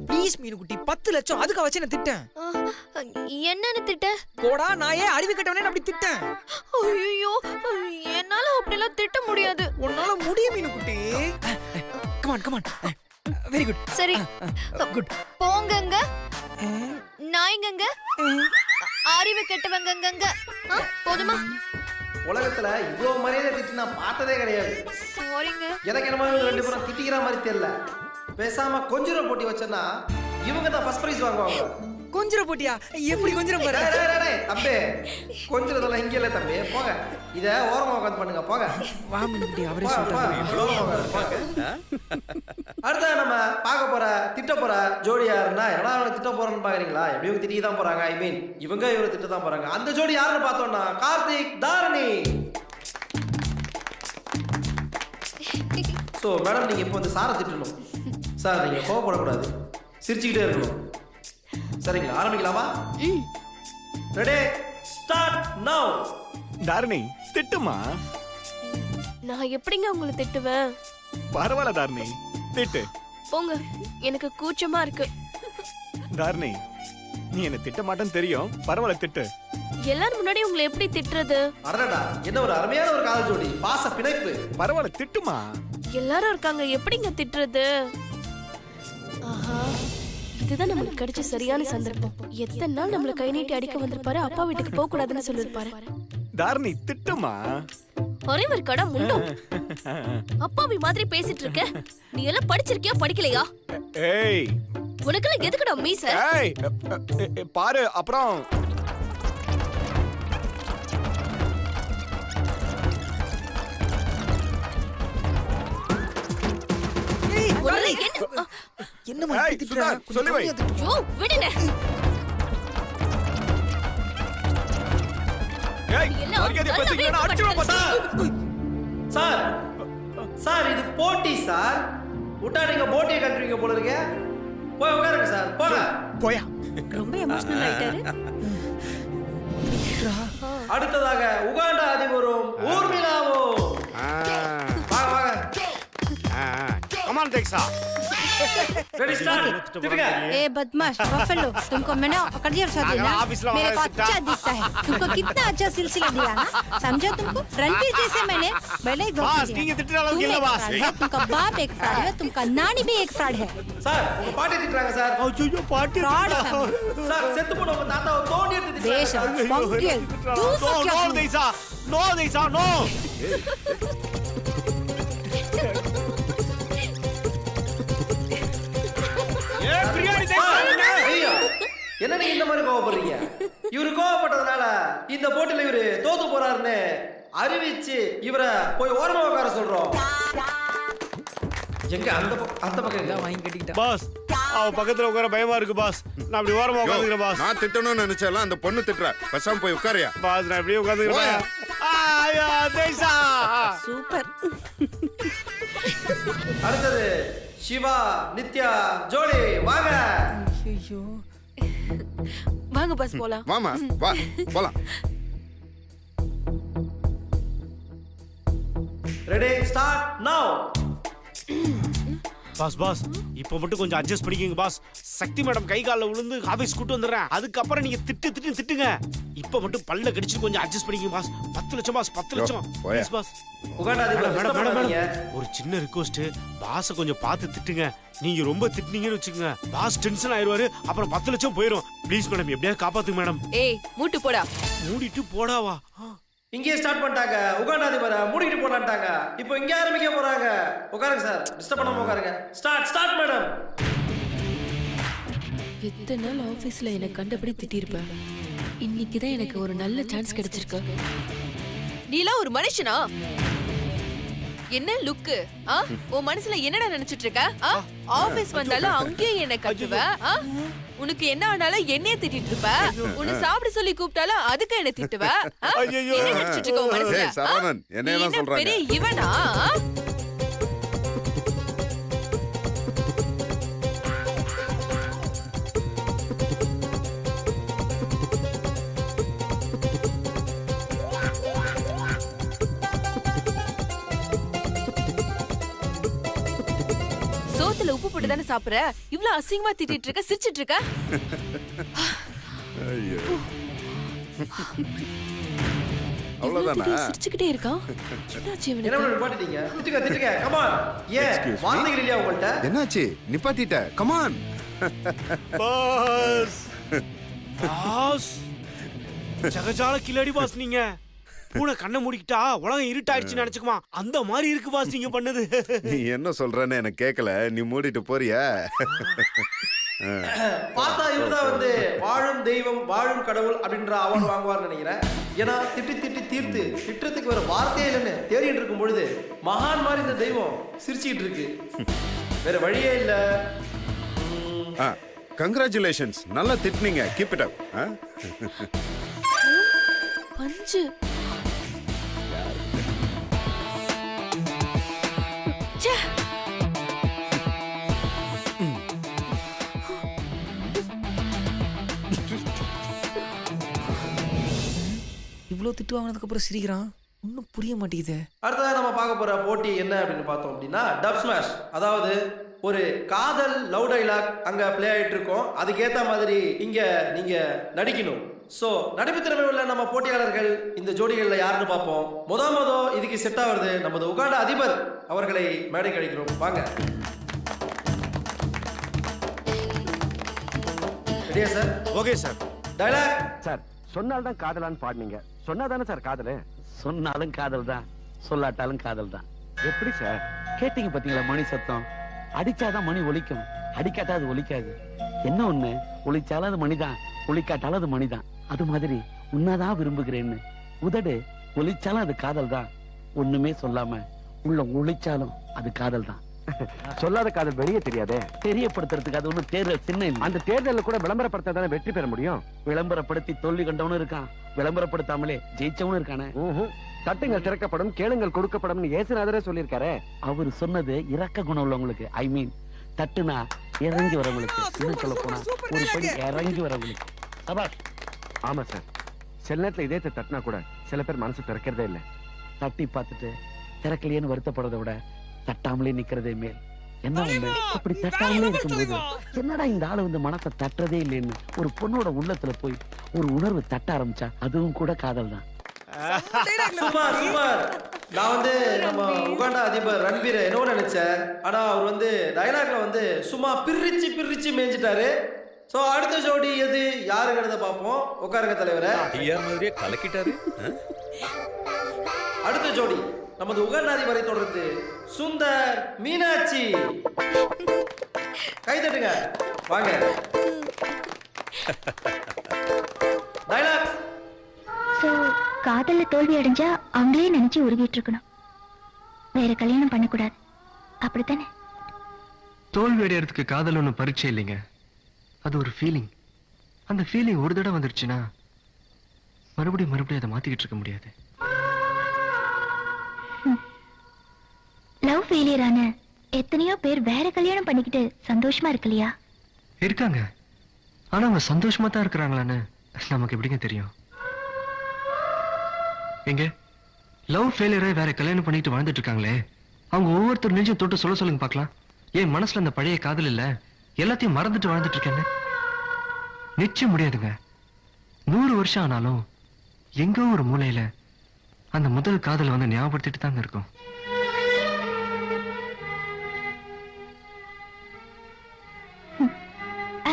Please மீனுக்குட்டி 10 லட்சம் அதுக்கு வச்சு நான் திட்டேன். என்னன்னு திட்ட? போடா நாயே, அறிவு கட்டவனே அப்படி திட்டேன். ஐயோ, என்னால அப்படிலாம் திட்ட முடியாது. உன்னால முடியும் மீனுக்குட்டி. Come on very good. சரி குட். போங்கங்க. நாய்ங்கங்க. அறிவு கெட்டவங்கங்க. போதுமா? உலகத்துல இவ்வளவு மரியாதை திட்டு நான் பார்த்ததே கிடையாது. சாரிங்க. எனக்கு என்னமோ ரெண்டு பேரும் திட்டிக்கிற மாதிரி தெரியல. பேசாம கொஞ்சர போட்டி வச்சனா இவங்க தான் ஃபர்ஸ்ட் பிரைஸ் வாங்குவாங்க. கொஞ்சர போட்டியா? எப்படி கொஞ்சர போற? தம்பி கொஞ்சரதெல்லாம் இங்க இல்ல தம்பி, போங்க. இத ஓரமா உட்கார்ந்து பண்ணுங்க, போங்க. வா மீனுக்குட்டி, அவரே சொல்றாரு. அடுத்து நம்ம பார்க்க போற திட்ட போற ஜோடி யாருன்னா, என்னடா அவங்க திட்ட போறன்னு பாக்குறீங்களா? எப்படியும் திட்டி தான் போறாங்க. ஐ மீன் இவங்க இவரை திட்ட தான் போறாங்க. அந்த ஜோடி யாருன்னு பார்த்தோம்னா கார்த்திக் தாரணி. ஸோ மேடம் நீங்க இப்போ வந்து சாரை திட்டணும். சார் நீங்க கோவப்படக்கூடாது, சிரிச்சுக்கிட்டே இருக்கணும். சரிங்களா? ஆரம்பிக்கலாமா? ரெடி ஸ்டார்ட் நவ. தாரணி திட்டுமா? நான் எப்படிங்க உங்களை திட்டுவேன்? பரவாயில்ல தாரணி, திட்டு. போங்க, எனக்கு கூச்சமா இருக்கு. தாரணி நீ என்ன திட்ட மாட்டேன்னு தெரியும், பரவாயில்ல திட்டு. எல்லாரும் முன்னாடி உங்களை எப்படி திட்டுறது? அடடா, என்ன ஒரு அருமையான ஒரு காதல் ஜோடி, பாச பிணைப்பு. பரவாயில்ல திட்டுமா. எல்லாரும் இருக்காங்க, எப்படிங்க திட்டுறது? ஆஹா, இதுதான் நமக்கு கிடைச்ச சரியான சந்தர்ப்பம். எத்தனை நாள் நம்மள கை நீட்டி அடிக்க வந்திருப்பாரு, அப்பா வீட்டுக்கு போக கூடாதுன்னு சொல்லிருப்பாரு. தாரணி திட்டுமா. ஒரே ஒரு கடை முண்டும் அப்பாவி மாதிரி பேசிட்டு இருக்க. நீ எல்லாம் படிச்சிருக்கியா படிக்கலையா? ஏய் உனக்கெல்லாம் எதுக்குடா மீச? ஏய் பாரு அப்புறம். என்ன மாதிரி திட்டுற? சொல்லி வை. ஐயோ விடுங்க. ஏய் மரியாதை பேசுங்க, அடிச்சுடுவேன் பாத்தா. சார் சார் இது போட்டி சார். விட்டா நீங்க போட்டியை கட்டுறீங்க போல இருக்க. போய் உட்காருங்க சார், போங்க. போயா. ரொம்ப எமோஷனல் ஆயிட்டாரு. அடுத்ததாக உகாண்டா அதிபரும் ஊர்மிளாவும். வாங்க வாங்க. கமான் டெக்ஸா. Ready start. திட்டுங்க. ए बदमाश बफलो, तुमको मैंने पकड़ दिया ना, मेरे को अच्छा दिखता है। तुमको कितना अच्छा सिलसिला दिया ना, समझा? तुमको रणवीर जैसे मैंने पहले ही बॉस நீங்க திட்டுற அளவுக்கு இல்ல பாஸ். तुमका बाप एक फ्रॉड है, तुमका नानी भी एक फ्रॉड है. சார் உங்க பாட்டி திட்டுறாங்க சார். ஐயோ பாட்டி. फ्रॉड சார் செத்து போன உங்க தாத்தாவை தோண்டி எடுத்து देश திட்டுறாங்க. पंक्चुअल तू सब क्या no Desai, no Desai, no. என்ன நீங்க இந்த மாதிரி கோவப்படுறீங்க? இவரு கோவப்பட்டதுனால இந்த போட்டியில இவரு தோத்து போறாருன்னு அறிவிச்சு இவரை போய் ஓரமா உட்கார சொல்றோம். எங்க அந்த பக்கம் எங்க வாங்கி கட்டிக்கிட்டா பாஸ் அவ பக்கத்துல உட்கார பயமா இருக்கு பாஸ். நான் அப்படி ஓரமா உட்கார்ந்துக்கிறேன் பாஸ். நான் திட்டணும்னு நினைச்சேன், அந்த பொண்ணு திட்டுற. பேசாம போய் உட்காரியா பாஸ். நான் அப்படியே உட்கார்ந்துக்கிறேன். ஆயா தேசா சூப்பர். அடுத்தது சிவா நித்யா ஜோடி. வாங்க. ஐயோ வாங்க பாஸ் போலாம். வாமா வா போலாம். Ready start now. Boss boss இப்போ மட்டும் கொஞ்சம் அட்ஜஸ்ட் பண்ணிக்கங்க பாஸ். சக்தி மேடம் கை காலில் விழுந்து ஆபீஸ் கூட்டு வந்துடுறேன். அதுக்கப்புறம் நீங்க திட்டுங்க. இப்போ மட்டும் பல்ல கடிச்சு கொஞ்சம் அட்ஜஸ்ட் பண்ணிக்கங்க பாஸ். 10 லட்சம் பாஸ், 10 லட்சம் போயா. பாஸ். உகாண்டா அதிபர் மேடம் disturb மேடம் பண்ணாதீங்க. மேடம் ஒரு சின்ன ரிக்வெஸ்ட், பாஸை கொஞ்சம் பார்த்து திட்டுங்க. நீங்க ரொம்ப திட்டுனீங்கன்னு வச்சுக்கோங்க, பாஸ் டென்ஷன் ஆயிடுவாரு. அப்புறம் 10 லட்சம் போயிடும். ப்ளீஸ் மேடம், எப்படியாவது காப்பாத்துங்க மேடம். ஏய் மூட்டு போடா. மூடிட்டு போடாவா? இங்கேயே ஸ்டார்ட் பண்ணிட்டாங்க. உகாண்டா அதிபரை மூடிக்கிட்டு போலான்ட்டாங்க. இப்போ இங்கே ஆரம்பிக்க போறாங்க. உட்காருங்க சார், டிஸ்டர்ப் பண்ணாம உட்காருங்க. Start madam. எத்தனை நாள் ஆபீஸ்ல என்னை கண்டபடி திட்டிருப்பேன். இன்னைக்கு தான் எனக்கு ஒரு நல்ல சான்ஸ் கிடைச்சிருக்கு. நீலாம் ஒரு மனுஷனா? என்ன லுக்கு? உன் மனசுல என்னடா நினைச்சிட்டு இருக்க? ஆபீஸ் வந்தாலும் அங்கேயும் என்ன கத்துவ? உனக்கு என்ன ஆனாலும் என்னைய திட்டிட்டு இருப்ப. உன்னை சாப்பிட சொல்லி கூப்பிட்டாலும் அதுக்கு என்ன திட்டுவ? என்ன நினைச்சிட்டு இருக்க உன் மனசுல? ஏய், சரவணன், என்ன நீ என்ன சொல்றாங்க? பெரிய இவனா? சோத்துல உப்பு போட்டு தானே சாப்பிடுற? இவ்வளவு அசிங்கமா திட்டிட்டு இருக்க, சிரிச்சிட்டு இருக்க. ஐயோ. அவ்வளவுதானா? சிரிச்சுக்கிட்டே இருக்கான். என்னாச்சு என்ன இவனுக்கு? மேடம் பாட்டுட்டீங்க? திட்டுங்க கமான். ஏன் வார்த்தைகள் இல்லையா உங்கள்ட்ட? என்னாச்சு? நிப்பாட்டிட்ட. கமான். பாஸ் பாஸ் ஜகஜால கில்லாடி பாஸ். நீங்க பூனை கண்ணை மூடிக்கிட்டா உலகம் இருட்டாயிடுச்சு நினைச்சுக்குமா, அந்த மாதிரி இருக்கு பாஸ் நீங்க பண்ணது. நீ என்ன சொல்றன்னு எனக்கு கேட்கல. நீ மூடிட்டு போறியா? பார்த்தா இவர்தான் வந்து வாழும் தெய்வம் வாழும் கடவுள் அப்படின்ற அவார்டு வாங்குவார்னு நினைக்கிறேன். ஏன்னா திட்டி தீர்த்து திட்டத்துக்கு வேற வார்த்தையே இல்லைன்னு தேடிட்டு இருக்கும் பொழுது மகான் மாதிரி இந்த தெய்வம் சிரிச்சுக்கிட்டு இருக்கு. வேற வழியே இல்ல. கங்க்ராச்சுலேஷன்ஸ், நல்லா திட்டுனீங்க. Keep it up. பஞ்சு இவ்வளோ திட்டு வாங்கினதுக்கு அப்புறம் சிரிக்கிறான். ஒன்றும் புரிய மாட்டேங்குது. அடுத்ததாக நம்ம பார்க்க போற போட்டி என்ன அப்படின்னு பார்த்தோம் அப்படின்னா டப் ஸ்மாஷ். அதாவது ஒரு காதல் லவ் டைலாக் அங்க பிளே ஆயிட்டு இருக்கோம். அதுக்கேற்ற மாதிரி இங்க நீங்க நடிக்கணும். ஸோ நடிப்புத்திறமை உள்ள நம்ம போட்டியாளர்கள் இந்த ஜோடிகளில் யாருன்னு பார்ப்போம். இதுக்கு செட் ஆகுறது நமது உகாண்டா அதிபர் அவர்களை மேடை கழிக்கிறோம். வாங்க. ரெடியா sir? Okay sir. Dialogue sir. சொன்னால்தான் காதலான்னு பாடுனீங்க. சொன்னாதானே சார் காதலு? சொன்னாலும் காதல் தான், சொல்லாட்டாலும் காதல் தான். எப்படி சார்? கேட்டீங்க பாத்தீங்களா மணி சத்தம்? அடிச்சாதான் மணி ஒலிக்கும், அடிக்காட்டா அது ஒலிக்காது. என்ன ஒண்ணு, ஒலிச்சாலும் அது மணிதான், ஒலிக்காட்டாலும் அது மணிதான். அது மாதிரி உன்னதான் விரும்புகிறேன்னு உதடு ஒலிச்சாலும் அது காதல் தான். ஒண்ணுமே சொல்லாம உள்ள ஒலிச்சாலும் அது காதல் தான். சொல்லாத காதல் வெளியே தெரியாதே. தெரியப்படுத்துறதுக்கு அது ஒண்ணு தேர்தல் சின்ன இல்லை. அந்த தேர்தலில் கூட விளம்பரப்படுத்தாதானே வெற்றி பெற முடியும். விளம்பரப்படுத்தி தோல்வி கண்டவனும் இருக்கான், விளம்பரப்படுத்தாமலே ஜெயிச்சவனும் இருக்கானே. தட்டுங்கள் திறக்கப்படும், கேளுங்கள் கொடுக்கப்படும் ஏசுநாதரே சொல்லியிருக்காரு. அவர் சொன்னது இரக்க குணம் உள்ளவங்களுக்கு. ஐ மீன் தட்டுனா இறங்கி வரவங்களுக்கு. இன்னும் சொல்ல போனா ஒரு படி இறங்கி வரவங்களுக்கு. சபாஷ். ஆமா சார், சில நேரத்துல இதே தட்டினா கூட சில பேர் மனசு திறக்கிறதே இல்லை. தட்டி பார்த்துட்டு திறக்கலையேன்னு வருத்தப்படுறதை விட தட்டாமலே நிக்கிறதே மேல். என்ன ஒண்ணு, இப்படி தட்டாமலே இருக்கும்போது என்னடா இந்த ஆளு வந்து மனத்தை தட்டுறதே இல்லைன்னு ஒரு பொண்ணோட உள்ளத்துல போய் ஒரு உணர்வு தட்ட ஆரம்பிச்சா அதுவும் கூட காதல் தான். சூப்பர். நான் வந்து நம்ம உகாண்டா அதிபர் ரன்பீர் என்ன நினைச்சேன். ஆனா அவர் வந்து டைலாக்ல வந்து சும்மா பிரிச்சு மேய்ஞ்சிட்டாரு. சோ அடுத்த ஜோடி எது யாருங்கிறத பார்ப்போம். உட்காருங்க தலைவரே. மாதிரியே கலக்கிட்டாரு. அடுத்த ஜோடி நமது உகாண்டாதிபரை தொடர்ந்து சுந்தர் மீனாட்சி. கை தட்டுங்க. வாங்க. டைலாக். சோ காதல்ல தோல்வி அடைஞ்சா அவங்களே நினைச்சு உருகிட்டு இருக்கணும், வேற கல்யாணம் பண்ணக்கூடாது, அப்படித்தானே? தோல்வி அடையறதுக்கு காதல் ஒன்றும் பரீட்சை இல்லைங்க, அது ஒரு ஃபீலிங். அந்த ஃபீலிங் ஒரு தடவை வந்துருச்சுன்னா மறுபடியும் அதை மாத்திக்கிட்டு இருக்க முடியாது. லவ் ஃபெயிலியர் ஆன எத்தனையோ பேர் வேற கல்யாணம் பண்ணிக்கிட்டு சந்தோஷமா இருக்கலையா? இருக்காங்க, ஆனா அவங்க சந்தோஷமா தான் இருக்கிறாங்களான்னு நமக்கு எப்படிங்க தெரியும்? எங்க லவ் ஃபெயிலியரை வேற கல்யாணம் பண்ணிட்டு வாழ்ந்துட்டு இருக்காங்களே, அவங்க ஒவ்வொருத்தர் நெஞ்சும் தொட்டு சொல்ல சொல்லுங்க பார்க்கலாம். என் மனசுல அந்த பழைய காதல் இல்ல, எல்லாத்தையும் மறந்துட்டு வாழ்ந்துட்டு இருக்கேன்னு நிச்சயம் முடியாதுங்க. 100 வருஷம் ஆனாலும் எங்கோ ஒரு மூலையில அந்த முதல் காதல் வந்து ஞாபகப்படுத்திட்டு தாங்க இருக்கும்.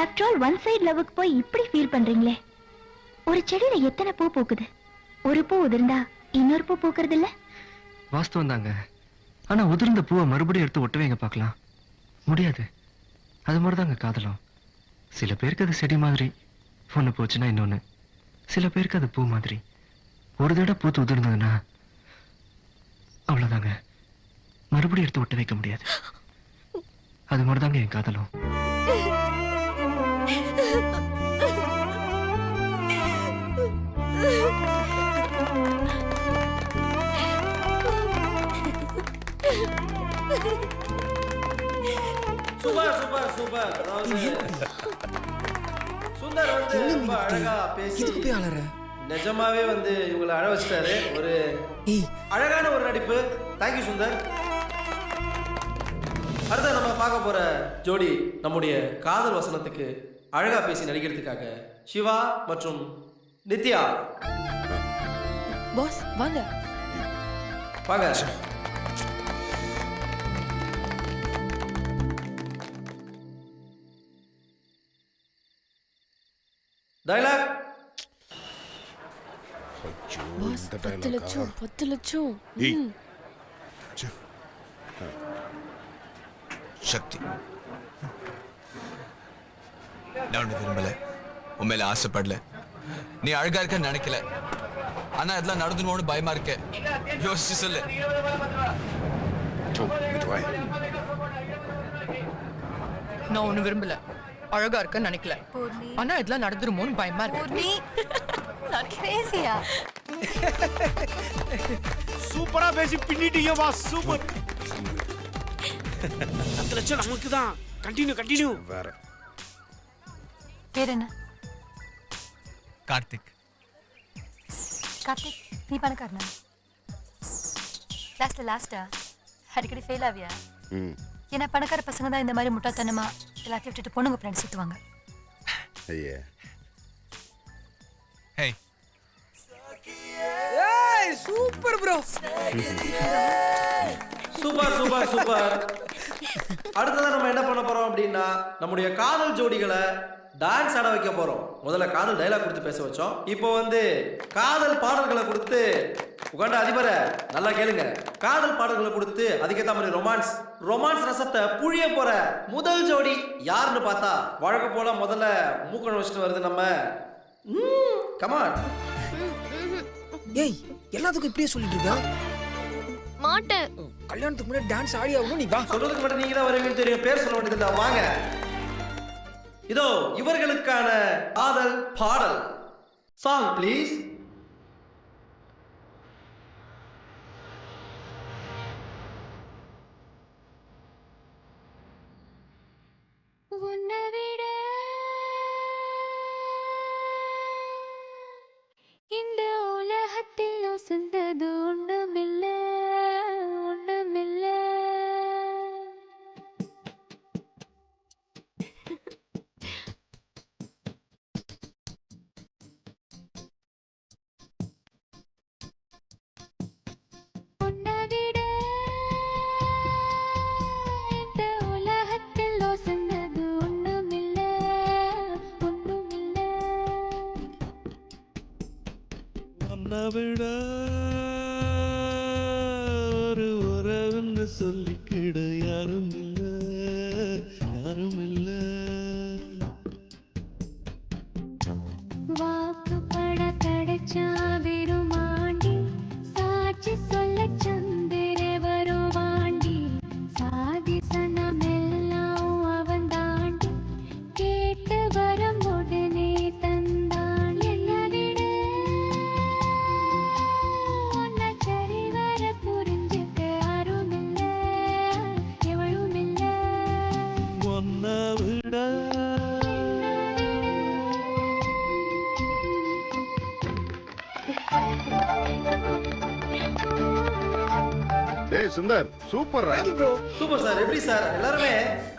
ஆஃப்டர் ஆல் ஒன் சைடு லவ்வுக்கு போய் இப்படி ஃபீல் பண்றீங்களே. ஒரு செடியில எத்தனை பூ பூக்குது, ஒரு பூ உதிர்ந்தா இன்னொரு பூ பூக்குறது இல்ல? வாஸ்தவம் தாங்க. ஆனா உதிர்ந்த பூவை மறுபடியும் எடுத்து ஒட்டுவேங்க பார்க்கலாம், முடியாது. அது மாதிரிதாங்க காதலும். சில பேருக்கு அது செடி மாதிரி, ஒண்ணு போச்சுன்னா இன்னொன்னு. சில பேருக்கு அது பூ மாதிரி, ஒரு தடவை பூத்து உதிர்ந்ததுன்னா அவ்வளவுதாங்க, மறுபடியும் எடுத்து ஒட்ட வைக்க முடியாது. அது மாதிரிதாங்க என் காதலும். Super super super. அதாவது சுந்தர் வந்து ரொம்ப அழகா பேசி இதுக்கு போய் அழற. நிஜமாவே வந்து இவங்களை அழ வச்சிட்டாரு. ஒரு அழகான ஒரு நடிப்பு. தேங்க்யூ சுந்தர். அடுத்த நம்ம பார்க்க போற ஜோடி நம்முடைய காதல் வசனத்துக்கு அழகா பேசி நடிக்கிறதுக்காக சிவா மற்றும் நித்யா. பாஸ் வாங்க. வாங்க. டயலாக். பாஸ் 10 லட்சம் 10 லட்சம். சக்தி, நான் உன்னை விரும்பல, உன் மேல ஆசைப்படல, நீ அழகா இருக்க நினைக்கல. ஆனா இதெல்லாம் நடந்துருமோன்னு பயமா இருக்க. யோசிச்சு சொல்லு. நான் ஒண்ணு விரும்பல, அழகா இருக்க நினைக்கல. ஆனா இதெல்லாம் நடந்துருமோன்னு பயமா இருக்கு. சூப்பரா பேசி பின்னிட்டீங்க பாஸ், சூப்பர். 10 லட்சம் நமக்கு தான். Continue continue. வேற பேர் என்ன? கார்த்திக். கார்த்திக், நீ பணக்காரனா? கிளாஸ்ல லாஸ்டா அடிக்கடி ஃபெயில் ஆவியா? ஏன்னா பணக்கார பசங்க தான் இந்த மாதிரி முட்டாத்தனமா எல்லாத்தையும் விட்டுட்டு பொண்ணுங்க பிளான் சுத்துவாங்க. ஐயா ஹேய், ஏய் super bro. Super super super. அடுத்ததான் நம்ம என்ன பண்ண போறோம் அப்படின்னா நம்முடைய காதல் ஜோடிகளை டான்ஸ் ஆட வைக்க போறோம். முதல்ல காதல் டைலாக் கொடுத்து பேச வச்சோம். இப்போ வந்து காதல் பாடல்களை கொடுத்து உகாண்ட அதிபரை நல்லா கேளுங்க. காதல் பாடல்களை கொடுத்து அதுக்கேற்ற மாதிரி ரொமான்ஸ் ரசத்தை புழிய போற முதல் ஜோடி யாருன்னு பார்த்தா வழக்கம் போல முதல்ல மூக்கண வச்சுட்டு வருது நம்ம. கமான். ஏய் எல்லாத்துக்கும் இப்படியே சொல்லிட்டு இருக்க மாட்டேன். கல்யாணத்துக்கு முன்னாடி டான்ஸ் ஆடி ஆகணும். நீ வா. சொல்றதுக்கு மட்டும் நீங்க தான் வருவீங்கன்னு தெரியும், பேர் சொல்ல வேண்டியதில்லை. வாங்க. இதோ இவர்களுக்கான காதல் பாடல். Song please. உன்னை விட இந்த உலகத்தில் உசந்தது ஒண்ணுமில்ல, ஒண்ணுமில்ல. உன்னை விட இந்த உலகத்தில் உசந்தது ஒண்ணுமில்ல, ஒண்ணுமில்ல. உன்னை விட ஒரு உறவுன்னு சொல்லிக்கிட யாரும் இல்ல, யாரும் இல்ல. வாக்குப்பட தடைச்சா விருமாண்டி, சாட்சி சொல்ல சந்திர வருவாண்டி, சாதி சனமெல்லாம் அவன் தாண்டி, கேட்டு வரம் உடனே தந்தான். என்னை விட உன்னை சரி வர புரிஞ்சுக்க யாரும் இல்ல, எவளும் இல்ல. உன்னை விட டேய் சுந்தர் சூப்பர் சூப்பர் சார். எப்படி சார் எல்லாருமே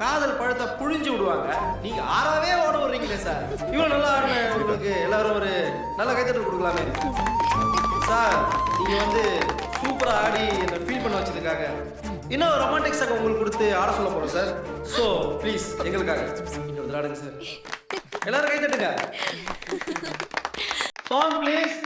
காதல் பழத்தை புழிஞ்சு விடுவாங்க, நீங்க ஆறாவே ஓட விடுறீங்களே சார். இவ்வளவு நல்லா ஆடின உங்களுக்கு எல்லாரும் ஒரு நல்ல கைத்தட்டல் கொடுக்கலாமே சார். நீங்க வந்து சூப்பரா ஆடி என்ன ஃபீல் பண்ண வச்சதுக்காக இன்னும் ரொமான்டிக் சாங் உங்களுக்கு கொடுத்து ஆட சொல்ல போறோம் சார். ஸோ ப்ளீஸ் எங்களுக்காக இன்னொரு ஆடுங்க சார். எல்லாரும் கைத்தட்டுங்க. Song please.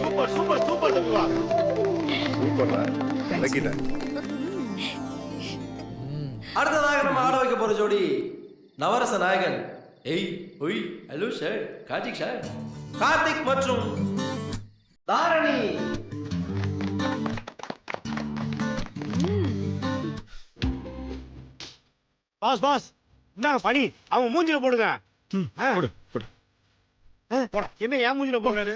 Super super super தம்பிவா. சூப்பர்டா விளக்கிட்டேன். அடுத்ததாக நம்ம ஆட வைக்க போற ஜோடி நவரச நாயகன் ஏய் ஒய் hello sir Karthik sir. Karthik மற்றும் தாரணி. பாஸ் பாஸ் இந்தாங்க பனி அவன் மூஞ்சில போடுங்க. போடு போடு. போட என்ன ஏன் மூஞ்சில போடுறாரு?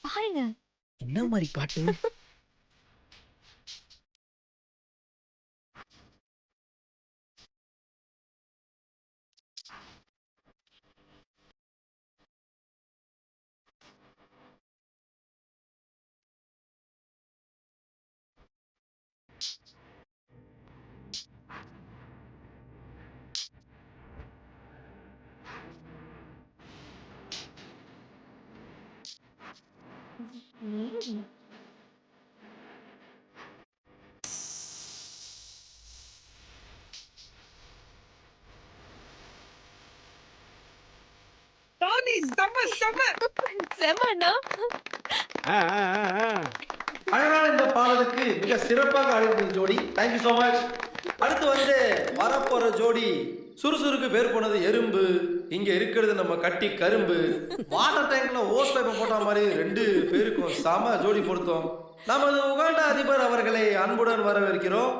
பாருங்க என்ன மாதிரி பாட்டு. செம்மண்ணா. அழகான இந்த பாடலுக்கு மிக சிறப்பாக ஆடின ஜோடி. Thank you so much. அடுத்து வந்து வரப்போற ஜோடி சுறுசுறுக்கு பேர் போனது எறும்பு. இங்க இருக்கிறது நம்ம கட்டி கரும்பு. வாட்டர் டேங்க்ல ஓஸ் பைப்பை போட்ட மாதிரி 2 பேருக்கும் சம ஜோடி பொருத்தம். நமது உகாண்டா அதிபர் அவர்களை அன்புடன் வரவேற்கிறோம்.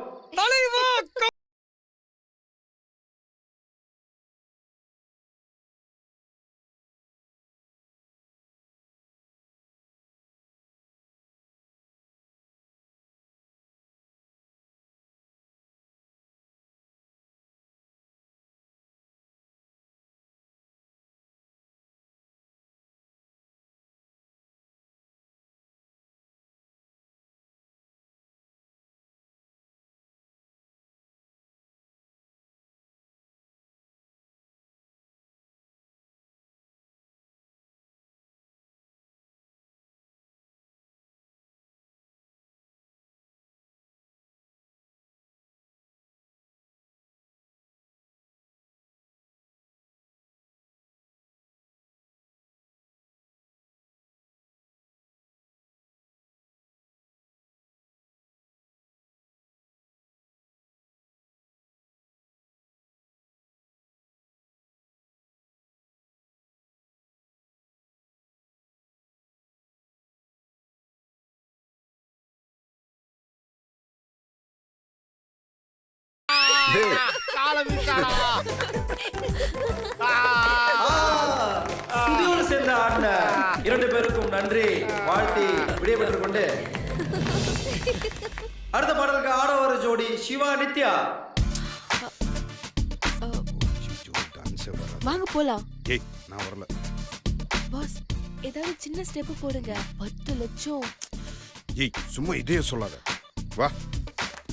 சுதியோடு சேர்ந்து ஆடின 2 பேருக்கும் நன்றி வாழ்த்தி விடைபெற்றுக் கொண்டு அடுத்த பாடலுக்கு ஆட வர ஜோடி சிவா நித்யா. வாங்க போலாம். ஏய் நான் வரல பாஸ் ஏதாவது சின்ன ஸ்டெப் போடுங்க. 10 லட்சம். ஏய் சும்மா இதே சொல்லாத. வா.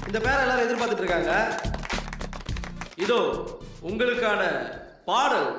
இந்த பேரை எல்லாரும் எதிர்பார்த்துட்டு இருக்காங்க. இதோ உங்களுக்கான பாடல்.